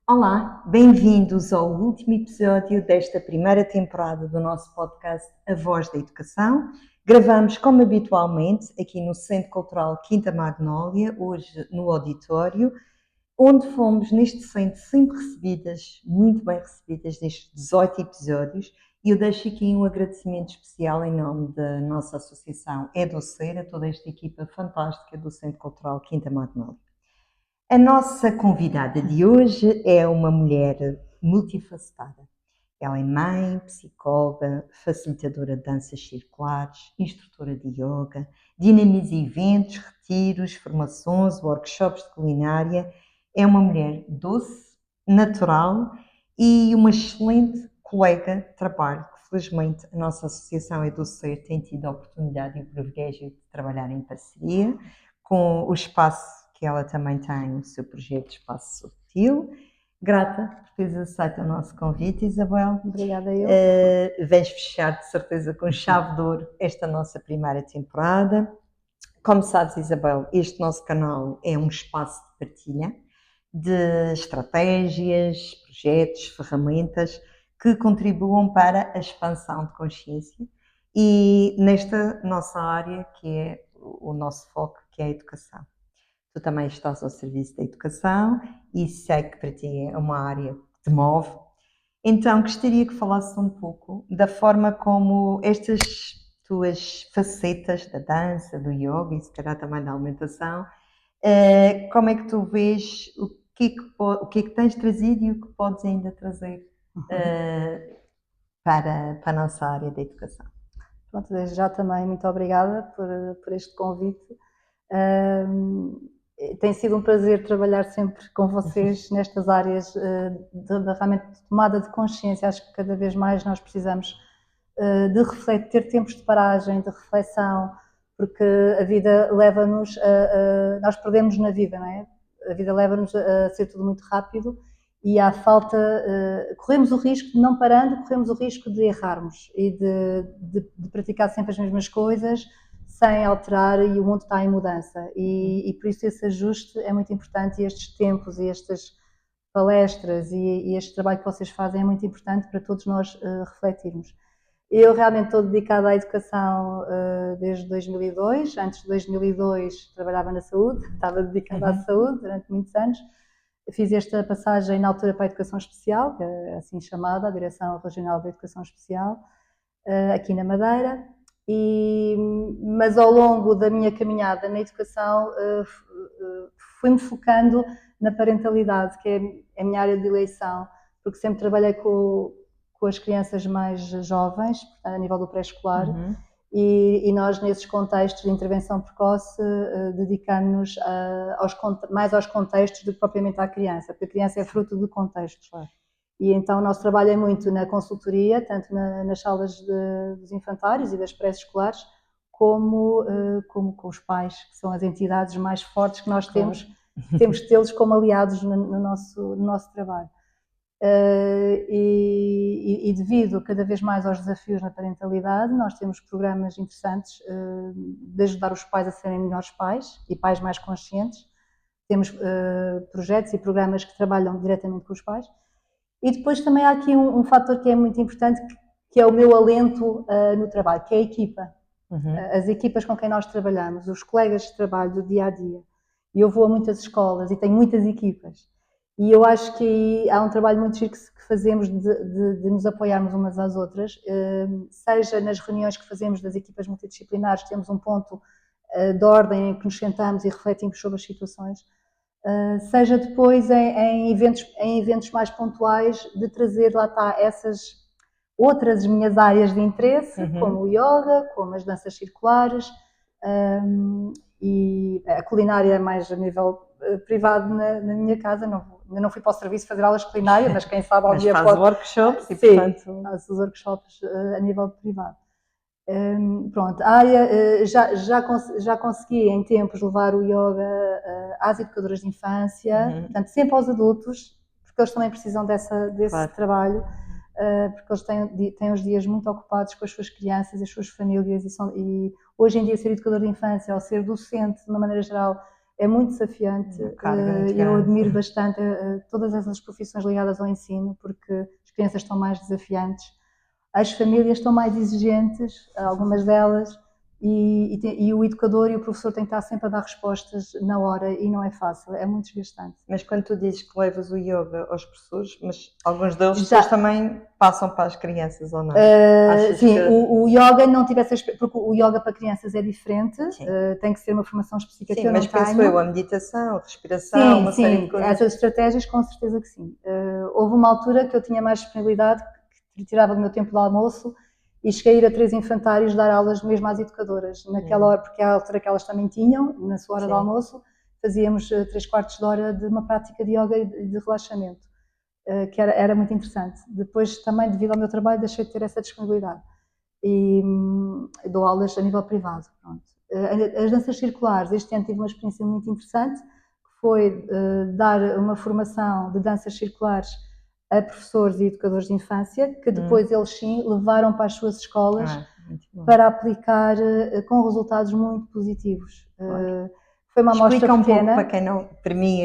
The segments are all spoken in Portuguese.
Olá, bem-vindos ao último episódio desta primeira temporada do nosso podcast A Voz da Educação. Gravamos, como habitualmente, aqui no Centro Cultural Quinta Magnólia, hoje no auditório, onde fomos neste centro sempre recebidas, muito bem recebidas, nestes 18 episódios, e eu deixo aqui um agradecimento especial em nome da nossa associação Educer, a toda esta equipa fantástica do Centro Cultural Quinta Magnólia. A nossa convidada de hoje é uma mulher multifacetada. Ela é mãe, psicóloga, facilitadora de danças circulares, instrutora de yoga, dinamiza eventos, retiros, formações, workshops de culinária. É uma mulher doce, natural e uma excelente colega de trabalho, que felizmente a nossa associação Educer tem tido a oportunidade e o privilégio de trabalhar em parceria com o espaço que ela também tem, o seu projeto Espaço Sutil. Grata por teres aceito o nosso convite, Isabel. Obrigada eu. Vens fechar, de certeza, com chave de ouro esta nossa primeira temporada. Como sabes, Isabel, este nosso canal é um espaço de partilha de estratégias, projetos, ferramentas que contribuam para a expansão de consciência e nesta nossa área que é o nosso foco, que é a educação. Tu também estás ao serviço da educação e sei que para ti é uma área que te move. Então, gostaria que falasses um pouco da forma como estas tuas facetas da dança, do yoga e se calhar também da alimentação, como é que tu vês o que é que tens trazido e o que podes ainda trazer para a nossa área da educação. Pronto, desde já também muito obrigada por este convite. Tem sido um prazer trabalhar sempre com vocês nestas áreas realmente de tomada de consciência. Acho que cada vez mais nós precisamos de refletir, ter tempos de paragem, de reflexão, porque a vida leva-nos nós perdemos na vida, não é? A vida leva-nos a ser tudo muito rápido e há falta, corremos o risco de não parando, corremos o risco de errarmos e de praticar sempre as mesmas coisas sem alterar, e o mundo está em mudança e por isso esse ajuste é muito importante, e estes tempos e estas palestras e este trabalho que vocês fazem é muito importante para todos nós refletirmos. Eu realmente estou dedicada à educação desde 2002. Antes de 2002 trabalhava na saúde, estava dedicada à saúde durante muitos anos. Fiz esta passagem na altura para a Educação Especial, que é assim chamada, a Direção Regional da Educação Especial, aqui na Madeira. Mas ao longo da minha caminhada na educação fui-me focando na parentalidade, que é a minha área de eleição, porque sempre trabalhei com as crianças mais jovens, a nível do pré-escolar, e nós nesses contextos de intervenção precoce dedicamos-nos mais aos contextos do que propriamente à criança, porque a criança é fruto de contextos. Claro. E então o nosso trabalho é muito na consultoria, tanto nas salas dos infantários e das pré-escolares, como com os pais, que são as entidades mais fortes que nós temos de tê-los como aliados no nosso trabalho. E devido cada vez mais aos desafios na parentalidade, nós temos programas interessantes de ajudar os pais a serem melhores pais e pais mais conscientes. Temos projetos e programas que trabalham diretamente com os pais. E depois também há aqui um fator que é muito importante, que é o meu alento no trabalho, que é a equipa. As equipas com quem nós trabalhamos, os colegas de trabalho do dia a dia. E eu vou a muitas escolas e tenho muitas equipas. E eu acho que há um trabalho muito giro que fazemos de nos apoiarmos umas às outras, seja nas reuniões que fazemos das equipas multidisciplinares, temos um ponto de ordem em que nos sentamos e refletimos sobre as situações, seja depois em eventos mais pontuais, de trazer, lá está, essas outras minhas áreas de interesse, como o yoga, como as danças circulares, e a culinária é mais a nível privado na minha casa. Ainda não fui para o serviço fazer aulas de culinária, mas quem sabe algum dia pode... Mas faz workshops e, sim, portanto... faço os workshops a nível privado. Pronto, a área, já consegui em tempos levar o yoga às educadoras de infância, portanto sempre aos adultos, porque eles também precisam desse trabalho, porque eles têm os dias muito ocupados com as suas crianças e as suas famílias, e hoje em dia ser educador de infância ou ser docente, de uma maneira geral, é muito desafiante. Uma carga muito Eu grande. admiro bastante todas essas profissões ligadas ao ensino, porque as crianças estão mais desafiantes, as famílias estão mais exigentes, algumas delas, e o educador e o professor têm que estar sempre a dar respostas na hora e não é fácil, é muito desgastante. Mas quando tu dizes que levas o yoga aos professores, mas alguns deles Já. depois também passam para as crianças ou não? Sim, que- o yoga não tive essa porque o yoga para crianças é diferente, tem que ser uma formação específica Sim, que eu mas não penso tenho. eu, a meditação, a respiração, uma série de coisas. Essas estratégias com certeza que sim. Houve uma altura que eu tinha mais disponibilidade, que tirava do meu tempo do almoço e cheguei a ir a 3 infantários dar aulas mesmo às educadoras, naquela hora, porque é a altura que elas também tinham, na sua hora Sim. de almoço, fazíamos 3/4 de hora de uma prática de yoga e de relaxamento, que era muito interessante. Depois também, devido ao meu trabalho, deixei de ter essa disponibilidade e dou aulas a nível privado. Pronto. As danças circulares, este ano tive uma experiência muito interessante, que foi dar uma formação de danças circulares a professores e educadores de infância, que depois eles sim levaram para as suas escolas para aplicar com resultados muito positivos. Claro. Foi uma amostra Explica um pequena. pouco, para quem não, para mim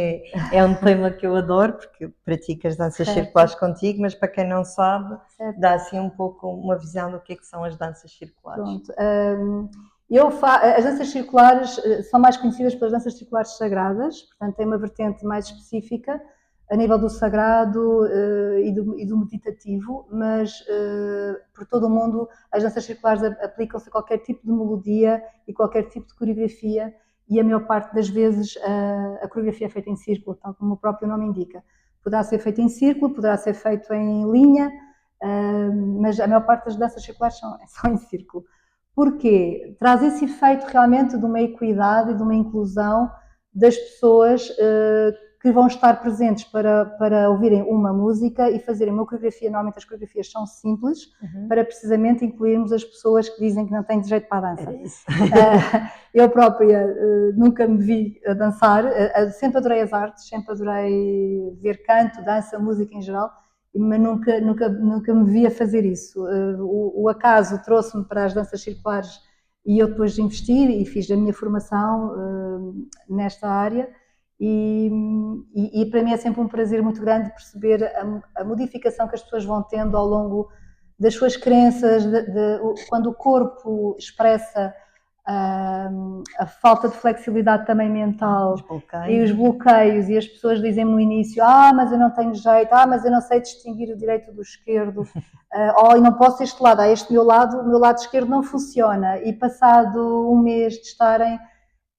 é um tema que eu adoro, porque eu pratico as danças circulares contigo, mas para quem não sabe, dá assim um pouco uma visão do que é que são as danças circulares. Pronto. As danças circulares são mais conhecidas pelas danças circulares sagradas, portanto tem uma vertente mais específica a nível do sagrado e do meditativo, mas por todo o mundo as danças circulares aplicam-se a qualquer tipo de melodia e qualquer tipo de coreografia, e a maior parte das vezes a coreografia é feita em círculo, tal como o próprio nome indica. Poderá ser feito em círculo, poderá ser feito em linha, mas a maior parte das danças circulares são em círculo. Porquê? Traz esse efeito realmente de uma equidade e de uma inclusão das pessoas que vão estar presentes para ouvirem uma música e fazerem uma coreografia. Normalmente as coreografias são simples, para precisamente incluirmos as pessoas que dizem que não têm jeito para a dança. Eu própria nunca me vi a dançar, sempre adorei as artes, sempre adorei ver canto, dança, música em geral, mas nunca me vi a fazer isso. O acaso trouxe-me para as danças circulares e eu depois investi e fiz a minha formação nesta área. E para mim é sempre um prazer muito grande perceber a modificação que as pessoas vão tendo ao longo das suas crenças, quando o corpo expressa a falta de flexibilidade também mental e os bloqueios, e as pessoas dizem no início, mas eu não tenho jeito, mas eu não sei distinguir o direito do esquerdo, eu não posso este lado, o meu lado esquerdo não funciona, e passado um mês de estarem,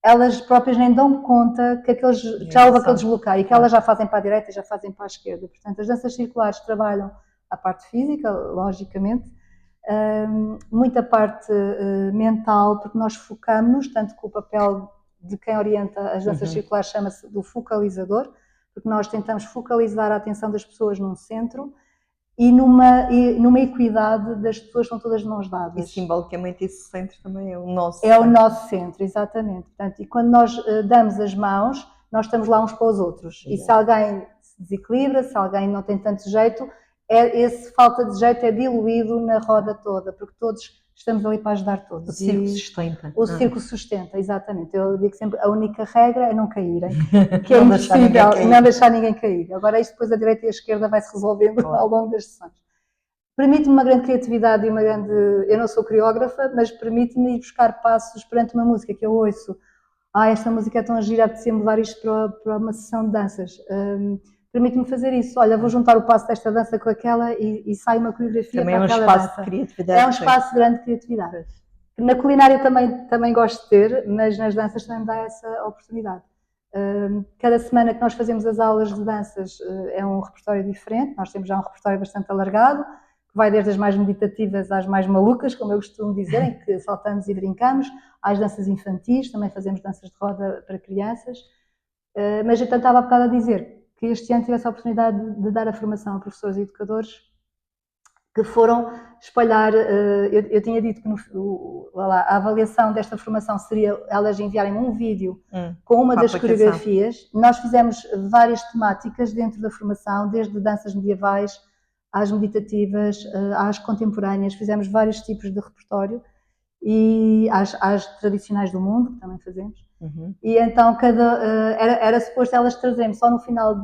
elas próprias nem dão conta que já houve aquele desbloqueio, e que elas já fazem para a direita e já fazem para a esquerda. Portanto, as danças circulares trabalham a parte física, logicamente, muita parte mental, porque nós focamos, tanto que o papel de quem orienta as danças circulares chama-se do focalizador, porque nós tentamos focalizar a atenção das pessoas num centro e numa equidade das pessoas, são todas de mãos dadas. E simbolicamente esse centro também é o nosso centro. É o nosso centro, exatamente. Portanto, e quando nós damos as mãos, nós estamos lá uns para os outros. E se alguém se desequilibra, se alguém não tem tanto jeito, esse falta de jeito é diluído na roda toda, porque todos estamos ali para ajudar todos. O círculo sustenta. O círculo sustenta, exatamente. Eu digo sempre, a única regra é não caírem, que é impossível, não deixar ninguém cair. Agora isto depois a direita e a esquerda vai-se resolvendo ao longo das sessões. Permite-me uma grande criatividade e uma grande... Eu não sou coreógrafa, mas permite-me ir buscar passos perante uma música que eu ouço. Esta música é tão gira, apetecia-me levar isto para uma sessão de danças. Permite-me fazer isso. Olha, vou juntar o passo desta dança com aquela e sai uma coreografia também para aquela dança. Também é um espaço dança. de criatividade. É um espaço de grande criatividade. Na culinária também gosto de ter, mas nas danças também me dá essa oportunidade. Cada semana que nós fazemos as aulas de danças é um repertório diferente. Nós temos já um repertório bastante alargado, que vai desde as mais meditativas às mais malucas, como eu costumo dizer, em que saltamos e brincamos, às danças infantis, também fazemos danças de roda para crianças. Mas eu estava há bocado a dizer que este ano tivesse a oportunidade de dar a formação a professores e educadores que foram espalhar. Eu tinha dito que a avaliação desta formação seria elas enviarem um vídeo com uma das coreografias. Nós fizemos várias temáticas dentro da formação, desde danças medievais às meditativas, às contemporâneas, fizemos vários tipos de repertório e às tradicionais do mundo, que também fazemos. E então era suposto elas trazerem só no final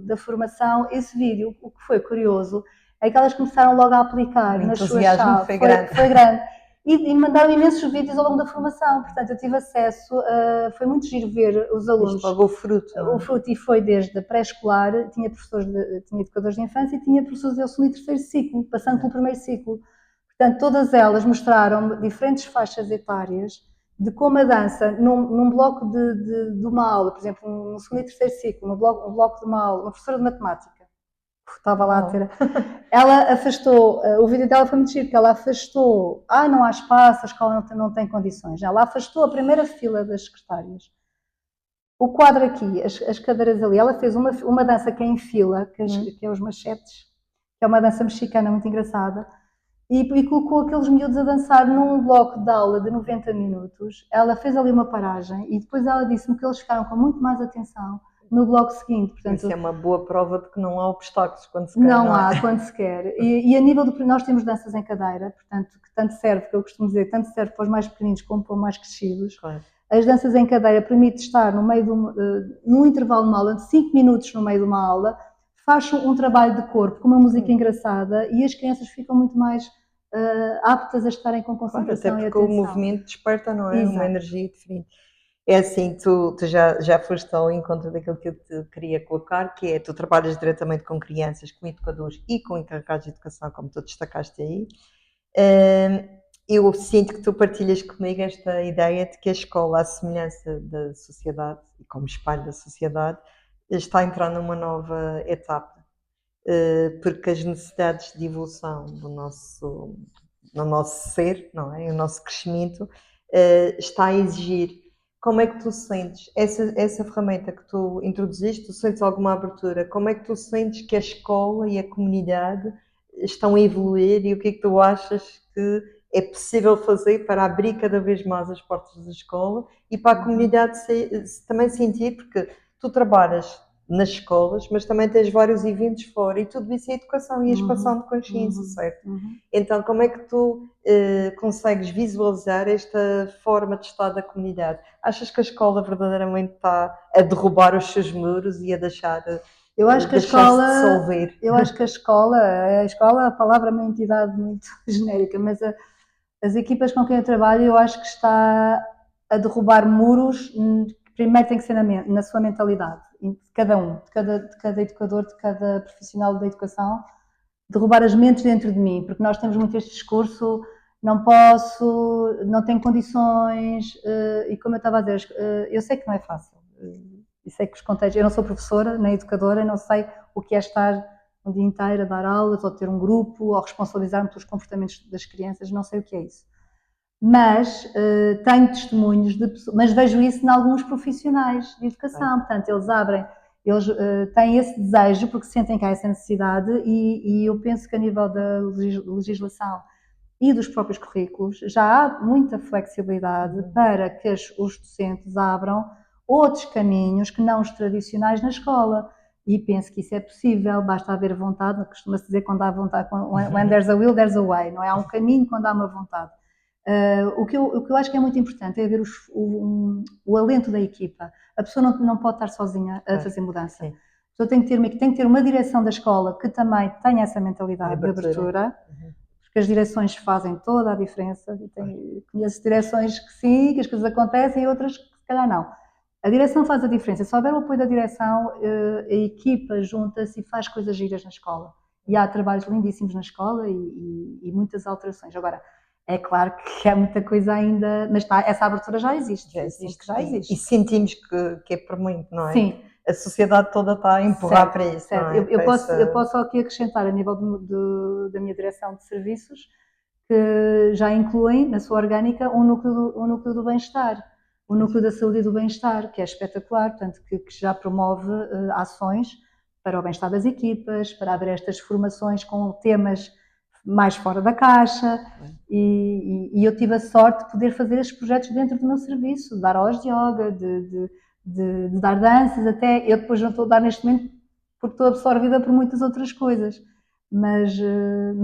da formação esse vídeo. O que foi curioso é que elas começaram logo a aplicar nas suas salas. Foi grande. E mandaram imensos vídeos ao longo da formação. Portanto, eu tive acesso, foi muito giro ver os alunos. Isto pagou fruto. O fruto, e foi desde a pré-escolar, tinha educadores de infância e tinha professores de segundo e terceiro ciclo, passando pelo primeiro ciclo. Portanto, todas elas mostraram diferentes faixas etárias de como a dança, num bloco de uma aula, por exemplo, no segundo e terceiro ciclo, um bloco de uma aula, uma professora de matemática, estava lá a ter. Ela afastou, o vídeo dela foi muito giro, porque ela afastou, não há espaço, a escola não tem condições. Ela afastou a primeira fila das secretárias. O quadro aqui, as cadeiras ali, ela fez uma dança que é em fila, que é os machetes, que é uma dança mexicana muito engraçada, e colocou aqueles miúdos a dançar num bloco de aula de 90 minutos. Ela fez ali uma paragem e depois ela disse-me que eles ficaram com muito mais atenção no bloco seguinte. Portanto, isso é uma boa prova de que não há obstáculos quando se quer. Não há quando se quer. E a nível nós temos danças em cadeira, portanto, que tanto serve, que eu costumo dizer, tanto serve para os mais pequeninos como para os mais crescidos. Claro. As danças em cadeira permite estar no meio num intervalo de uma aula, de 5 minutos no meio de uma aula, faz um trabalho de corpo com uma música engraçada e as crianças ficam muito mais aptas a estarem com concentração, claro, até porque e atenção. o movimento desperta, não é? Exato. Uma energia diferente. É assim, tu já foste ao encontro daquilo que eu te queria colocar, que é, tu trabalhas diretamente com crianças, com educadores e com encarregados de educação, como tu destacaste aí. Eu sinto que tu partilhas comigo esta ideia de que a escola, à semelhança da sociedade e como espelho da sociedade, está a entrar numa nova etapa, porque as necessidades de evolução do nosso ser, não é? O nosso crescimento está a exigir. Como é que tu sentes essa ferramenta que tu introduziste? Tu sentes alguma abertura? Como é que tu sentes que a escola e a comunidade estão a evoluir e o que é que tu achas que é possível fazer para abrir cada vez mais as portas da escola e para a comunidade também sentir, porque tu trabalhas nas escolas, mas também tens vários eventos fora e tudo isso é educação e expansão de consciência, certo? Então, como é que tu consegues visualizar esta forma de estar da comunidade? Achas que a escola verdadeiramente está a derrubar os seus muros e a deixar... Eu acho que a escola, a palavra é uma entidade muito genérica, mas as equipas com quem eu trabalho, eu acho que está a derrubar muros. Primeiro tem que ser na sua mentalidade, de cada um, de cada educador, de cada profissional da educação, derrubar as mentes dentro de mim, porque nós temos muito este discurso, não posso, não tenho condições, e como eu estava a dizer, eu sei que não é fácil. E sei que os contextos, eu não sou professora nem educadora, não sei o que é estar um dia inteiro a dar aulas, ou ter um grupo, ou responsabilizar-me pelos comportamentos das crianças, não sei o que é isso. Mas tenho testemunhos de pessoas, mas vejo isso em alguns profissionais de educação, portanto eles têm esse desejo porque sentem que há essa necessidade e eu penso que a nível da legislação e dos próprios currículos já há muita flexibilidade para que os docentes abram outros caminhos que não os tradicionais na escola. E penso que isso é possível, basta haver vontade, costuma-se dizer quando há vontade, when there's a will, there's a way, não é? Há um caminho quando há uma vontade. O que eu acho que é muito importante é ver o alento da equipa. A pessoa não pode estar sozinha a fazer mudança. Sim. A pessoa tem que ter uma direção da escola que também tenha essa mentalidade de abertura, porque as direções fazem toda a diferença. Conheço direções que sim, que as coisas acontecem, e outras que se calhar não. A direção faz a diferença. Se houver o apoio da direção, a equipa junta-se e faz coisas giras na escola. E há trabalhos lindíssimos na escola e muitas alterações. Agora, é claro que há muita coisa ainda, mas essa abertura já existe. Já existe. E sentimos que é por muito, não é? Sim. A sociedade toda está a empurrar para isso. Certo. Não é? Eu posso aqui acrescentar, a nível da minha direção de serviços, que já incluem na sua orgânica um núcleo do bem-estar. O núcleo da saúde e do bem-estar, que é espetacular, portanto, que já promove ações para o bem-estar das equipas, para haver estas formações com temas mais fora da caixa, e eu tive a sorte de poder fazer estes projetos dentro do meu serviço, de dar aulas de yoga, de dar danças, até eu depois não estou a dar neste momento porque estou absorvida por muitas outras coisas, mas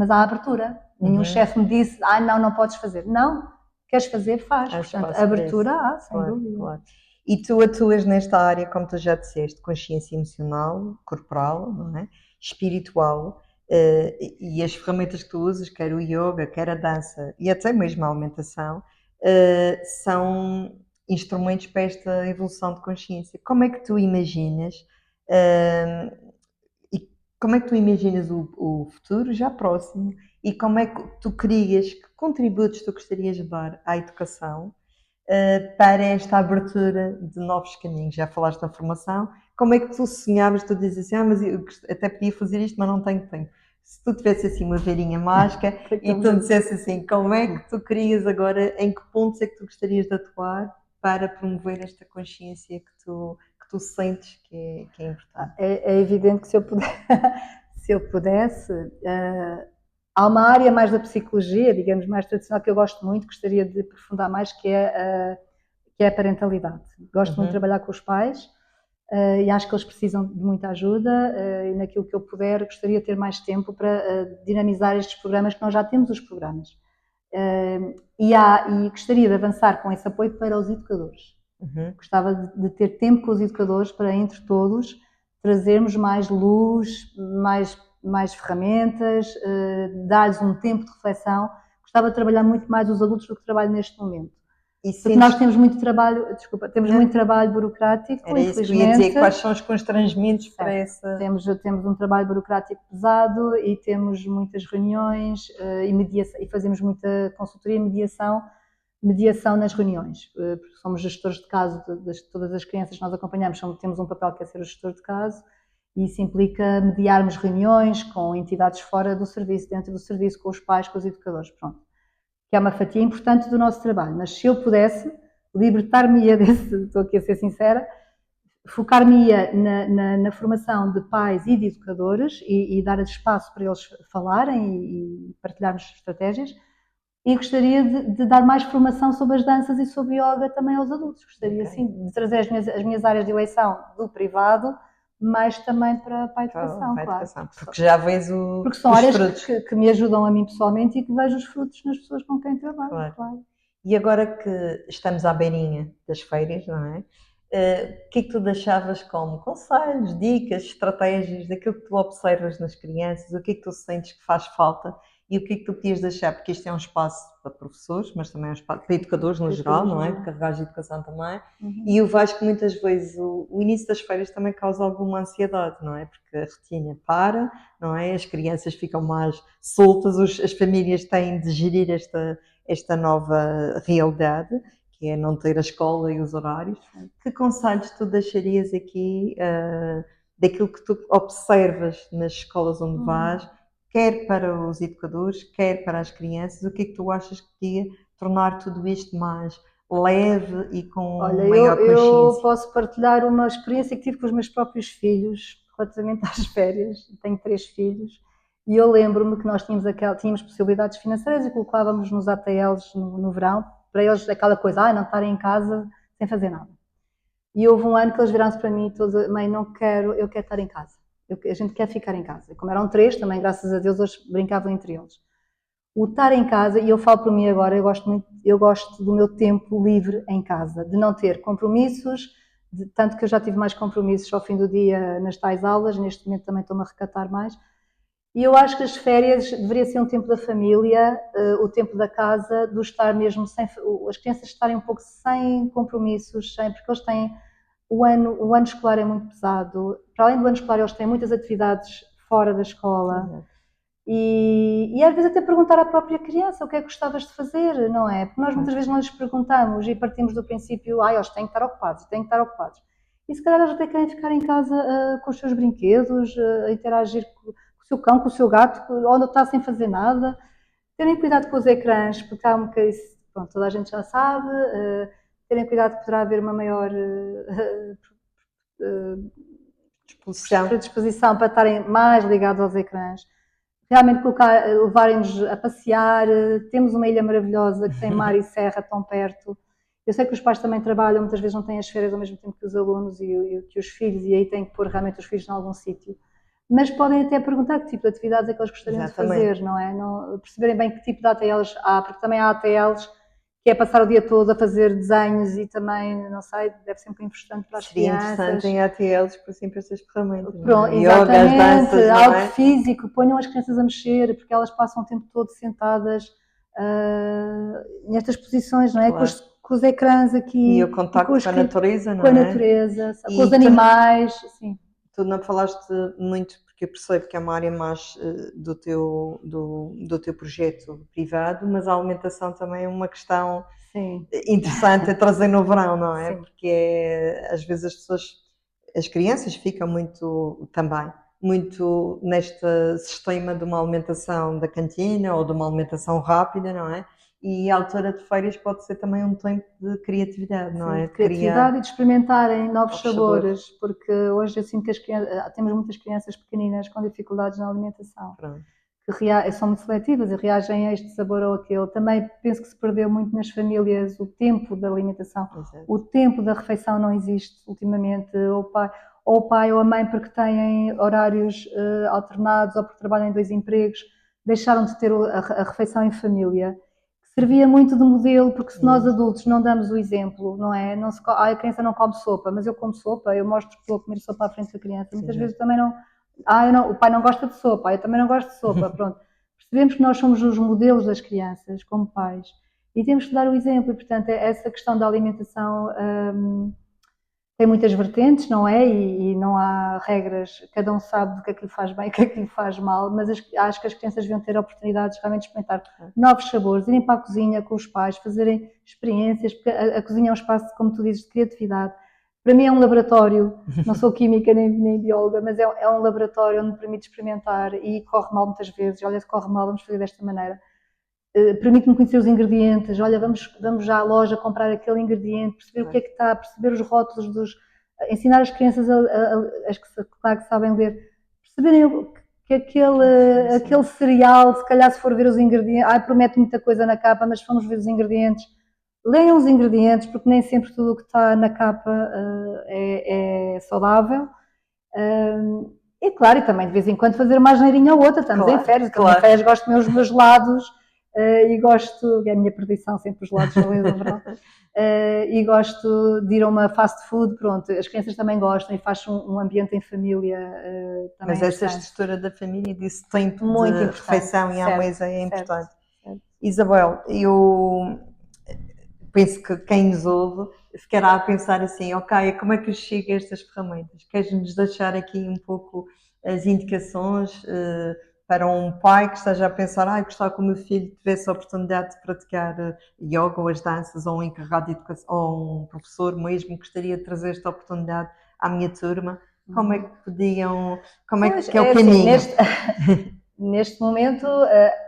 há abertura. Nenhum chefe me disse, não podes fazer. Não, queres fazer, faz. Há Portanto, espaço para abertura isso. há, sem Claro, dúvida. claro. E tu atuas nesta área, como tu já disseste, consciência emocional, corporal, não é? Espiritual, e as ferramentas que tu usas, quer o yoga, quer a dança e até mesmo a alimentação, são instrumentos para esta evolução de consciência. Como é que tu imaginas, e como é que tu imaginas o futuro já próximo e como é que tu querias, que contributos tu gostarias de dar à educação para esta abertura de novos caminhos? Já falaste da formação, como é que tu sonhavas, tu dizes assim, mas eu até podia fazer isto, mas não tenho tempo. Se tu tivesse assim uma varinha mágica e tu dissesse assim, como é que tu querias agora, em que pontos é que tu gostarias de atuar para promover esta consciência que tu sentes que é importante? É evidente que se eu se eu pudesse, há uma área mais da psicologia, digamos, mais tradicional, que eu gosto muito, gostaria de aprofundar mais, que é a parentalidade. Gosto muito de trabalhar com os pais, e acho que eles precisam de muita ajuda, e naquilo que eu puder, gostaria de ter mais tempo para dinamizar estes programas, que nós já temos os programas. E gostaria de avançar com esse apoio para os educadores. Gostava de ter tempo com os educadores para, entre todos, trazermos mais luz, mais ferramentas, dar-lhes um tempo de reflexão. Gostava de trabalhar muito mais os adultos do que trabalho neste momento. Porque nós temos muito trabalho, muito trabalho burocrático, era isso infelizmente. Que eu ia dizer, quais são os constrangimentos para essa... Temos um trabalho burocrático pesado e temos muitas reuniões e fazemos muita consultoria e mediação nas reuniões, porque somos gestores de caso de todas as crianças que nós acompanhamos, temos um papel que é ser o gestor de caso, e isso implica mediarmos reuniões com entidades fora do serviço, dentro do serviço, com os pais, com os educadores, pronto. Que é uma fatia importante do nosso trabalho, mas se eu pudesse, libertar-me-ia desse, estou aqui a ser sincera, focar-me-ia na formação de pais e de educadores e dar espaço para eles falarem e partilharmos estratégias, e gostaria de dar mais formação sobre as danças e sobre yoga também aos adultos. Gostaria, sim, de trazer as minhas áreas de eleição do privado, mas também para a educação, claro. Porque já vês Porque são áreas que me ajudam a mim pessoalmente e que vejo os frutos nas pessoas com quem trabalho, claro. E agora que estamos à beirinha das férias, não é? O que é que tu deixavas como conselhos, dicas, estratégias daquilo que tu observas nas crianças? O que é que tu sentes que faz falta? E o que é que tu podias deixar? Porque isto é um espaço para professores, mas também é um espaço para educadores no geral, não é? Porque carregares de educação também. E eu vejo que muitas vezes o início das férias também causa alguma ansiedade, não é? Porque a rotina para, não é? As crianças ficam mais soltas, as famílias têm de gerir esta nova realidade, que é não ter a escola e os horários. Que conselhos tu deixarias aqui daquilo que tu observas nas escolas onde vais, quer para os educadores, quer para as crianças? O que é que tu achas que podia tornar tudo isto mais leve e com maior consciência? Eu posso partilhar uma experiência que tive com os meus próprios filhos relativamente às férias. Tenho 3 filhos e eu lembro-me que nós tínhamos possibilidades financeiras e colocávamos nos ATLs no verão, para eles aquela coisa, não estarem em casa sem fazer nada. E houve um ano que eles viraram-se para mim todos: mãe, não quero, eu quero estar em casa. A gente quer ficar em casa. E como eram 3, também, graças a Deus, eles brincavam entre eles. O estar em casa, e eu falo por mim agora, eu gosto do meu tempo livre em casa, de não ter compromissos, tanto que eu já tive mais compromissos ao fim do dia nas tais aulas, neste momento também estou-me a recatar mais. E eu acho que as férias deveria ser um tempo da família, o tempo da casa, do estar mesmo sem, as crianças estarem um pouco sem compromissos, porque eles têm, o ano escolar é muito pesado, para além do ano escolar eles têm muitas atividades fora da escola. E às vezes até perguntar à própria criança o que é que gostavas de fazer, não é? Porque nós muitas vezes não lhes perguntamos e partimos do princípio, eles têm que estar ocupados, têm que estar ocupados. E se calhar eles até querem ficar em casa com os seus brinquedos, a interagir com o seu cão, com o seu gato, ou não está sem fazer nada. Terem cuidado com os ecrãs, porque há um bocadinho, pronto, toda a gente já sabe, terem cuidado que poderá haver uma maior predisposição para estarem mais ligados aos ecrãs. Realmente levarem-nos a passear. Temos uma ilha maravilhosa que tem mar e serra tão perto. Eu sei que os pais também trabalham, muitas vezes não têm as férias ao mesmo tempo que os alunos e que os filhos, e aí têm que pôr realmente os filhos em algum sítio. Mas podem até perguntar que tipo de atividades é que eles gostariam de fazer, não é? Perceberem bem que tipo de ATLs há, porque também há ATLs que é passar o dia todo a fazer desenhos e também, não sei, deve ser um bocadinho frustrante para as Seria crianças. interessante em ATLs por sempre estas ferramentas. Pronto, Yoga, as danças, não algo é? físico, ponham as crianças a mexer, porque elas passam o tempo todo sentadas nestas posições, não é? Claro. Com os ecrãs aqui. E o contacto com a natureza, não com a é? natureza, E com os animais, sim. Tu não falaste muito, porque eu percebo que é uma área mais do teu projeto privado, mas a alimentação também é uma questão Sim. interessante a trazer no verão, não é? Sim. Porque às vezes as crianças ficam muito neste sistema de uma alimentação da cantina ou de uma alimentação rápida, não é? E a altura de férias pode ser também um tempo de criatividade, não é? De criatividade e de experimentarem novos sabores, sabores, porque hoje eu sinto que temos muitas crianças pequeninas com dificuldades na alimentação, pronto. que são muito seletivas e reagem a este sabor ou aquele. Também penso que se perdeu muito nas famílias o tempo da alimentação. Exato. O tempo da refeição não existe ultimamente, ou o pai ou a mãe, porque têm horários alternados ou porque trabalham em 2 empregos, deixaram de ter a refeição em família. Servia muito de modelo, porque se nós adultos não damos o exemplo, não é? A criança não come sopa, mas eu como sopa, eu mostro que estou a comer sopa à frente da criança. Muitas vezes também não. O pai não gosta de sopa, eu também não gosto de sopa. Pronto. Percebemos que nós somos os modelos das crianças, como pais, e temos que dar o exemplo. E, portanto, essa questão da alimentação tem muitas vertentes, não é? E não há regras, cada um sabe do que é que lhe faz bem e o que é que lhe faz mal, mas acho que as crianças deviam ter oportunidades de realmente experimentar novos sabores, irem para a cozinha com os pais, fazerem experiências, porque a cozinha é um espaço, como tu dizes, de criatividade. Para mim é um laboratório, não sou química nem bióloga, mas é um laboratório onde me permite experimentar e corre mal muitas vezes. Olha, se corre mal, vamos fazer desta maneira. Permite-me conhecer os ingredientes, olha, vamos já à loja comprar aquele ingrediente, perceber o que é que está, perceber os rótulos ensinar as crianças, as que sabem ler, perceberem que aquele cereal, se calhar se for ver os ingredientes, promete muita coisa na capa, mas se formos ver os ingredientes, leiam os ingredientes, porque nem sempre tudo o que está na capa é saudável. E claro, e também de vez em quando fazer uma asneirinha ou outra, estamos em férias, em férias gosto de comer os meus gelados, e gosto, é a minha perdição sempre os gelados no meio do verão, e gosto de ir a uma fast food, pronto, as crianças também gostam e faz um ambiente em família também. Mas essa estrutura da família, desse tempo muito de refeição e à mesa é importante. Isabel, eu penso que quem nos ouve ficará a pensar assim, ok, como é que eu chego a estas ferramentas? Queres-nos deixar aqui um pouco as indicações para um pai que esteja a pensar, gostava que o meu filho tivesse a oportunidade de praticar yoga ou as danças, ou um encarregado de educação, ou um professor mesmo gostaria de trazer esta oportunidade à minha turma? Como é que podiam, como é que é o caminho? Assim, neste momento,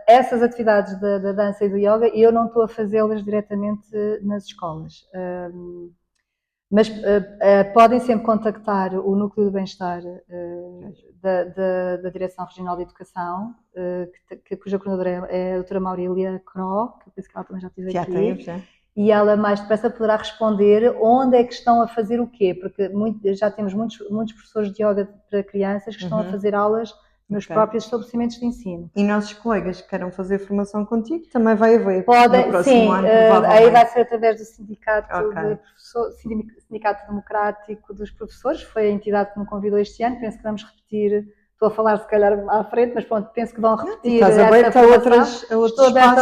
essas atividades da dança e do yoga, eu não estou a fazê-las diretamente nas escolas. Mas podem sempre contactar o Núcleo do Bem-Estar da Direção Regional de Educação, cuja coordenadora é a doutora Maurília Cro, que eu penso que ela também já esteve aqui. Já. E ela mais depressa poderá responder onde é que estão a fazer o quê, porque já temos muitos professores de yoga para crianças que estão a fazer aulas nos próprios estabelecimentos de ensino. E nossos colegas que queiram fazer formação contigo, também vai haver no próximo ano, provavelmente. Aí vai ser através do Sindicato Sindicato Democrático dos Professores, foi a entidade que me convidou este ano, penso que vamos repetir, estou a falar se calhar à frente, mas pronto, penso que vão repetir. E estás aberta Estou aberta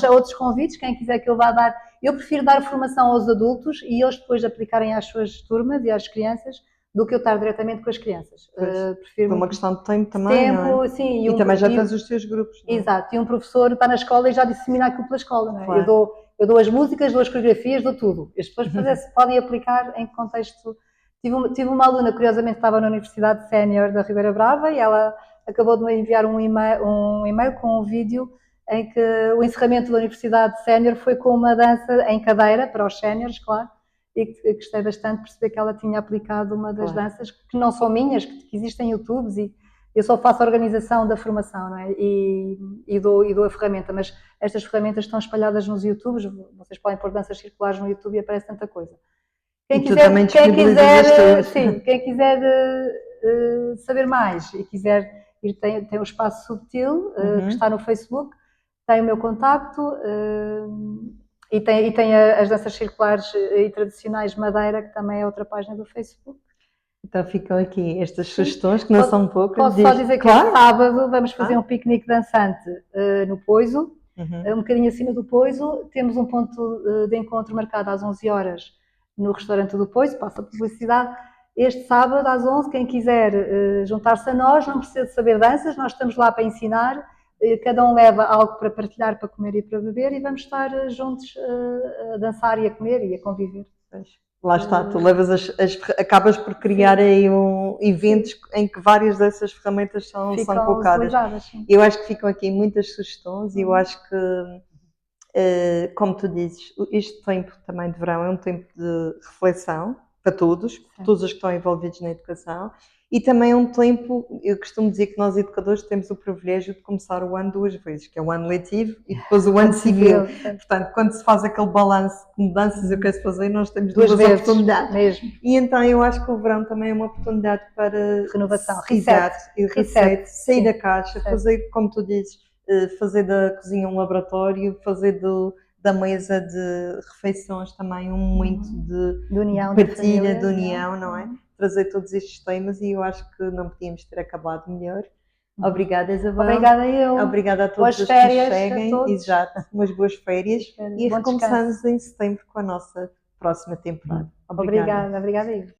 a outros convites, quem quiser que eu vá dar. Eu prefiro dar formação aos adultos e eles depois aplicarem às suas turmas e às crianças, do que eu estar diretamente com as crianças. Prefiro uma questão de tempo também, não é? Sim, e também já tens os teus grupos. Não é? Exato, e um professor está na escola e já dissemina aquilo pela escola, não é? Claro. Eu dou as músicas, dou as coreografias, dou tudo. As pessoas podem aplicar em que contexto. Tive uma aluna, curiosamente, estava na Universidade Sénior da Ribeira Brava e ela acabou de me enviar um e-mail com um vídeo em que o encerramento da Universidade Sénior foi com uma dança em cadeira, para os séniores, claro, e que gostei bastante de perceber que ela tinha aplicado uma das danças que não são minhas, que existem YouTubes, e eu só faço a organização da formação, não é? E dou a ferramenta, mas estas ferramentas estão espalhadas nos YouTubes, vocês podem pôr danças circulares no YouTube e aparece tanta coisa. Quem quiser saber mais e quiser ir, tem o Espaço Subtil, que está no Facebook, tem o meu contacto, E tem as danças circulares e tradicionais Madeira, que também é outra página do Facebook. Então ficam aqui estas sugestões, que não são poucas. Posso só dizer que claro. sábado vamos fazer um piquenique dançante no Poiso, Uhum. um bocadinho acima do Poiso. Temos um ponto de encontro marcado às 11 horas no restaurante do Poiso, passa a publicidade. Este sábado às 11, quem quiser juntar-se a nós, não precisa de saber danças, nós estamos lá para ensinar, cada um leva algo para partilhar, para comer e para beber, e vamos estar juntos a dançar e a comer e a conviver. Lá está, tu levas acabas por criar aí eventos em que várias dessas ferramentas são colocadas. Eu acho que ficam aqui muitas sugestões e eu acho que, como tu dizes, este tempo também de verão é um tempo de reflexão para todos os que estão envolvidos na educação, e também é um tempo, eu costumo dizer que nós educadores temos o privilégio de começar o ano 2 vezes, que é o ano letivo e depois o ano civil. Portanto, quando se faz aquele balanço de mudanças eu quero fazer, nós temos duas oportunidades. Mesmo. E então eu acho que o verão também é uma oportunidade para renovação, reset, sair da caixa, fazer, como tu dizes, fazer da cozinha um laboratório, fazer da mesa de refeições também um momento de união, partilha, de união, não é? Trazer todos estes temas, e eu acho que não podíamos ter acabado melhor. Obrigada, Isabel. Obrigada eu. Obrigada a todos os que nos seguem. Exato, umas boas férias. E recomeçamos em setembro com a nossa próxima temporada. Obrigada eu.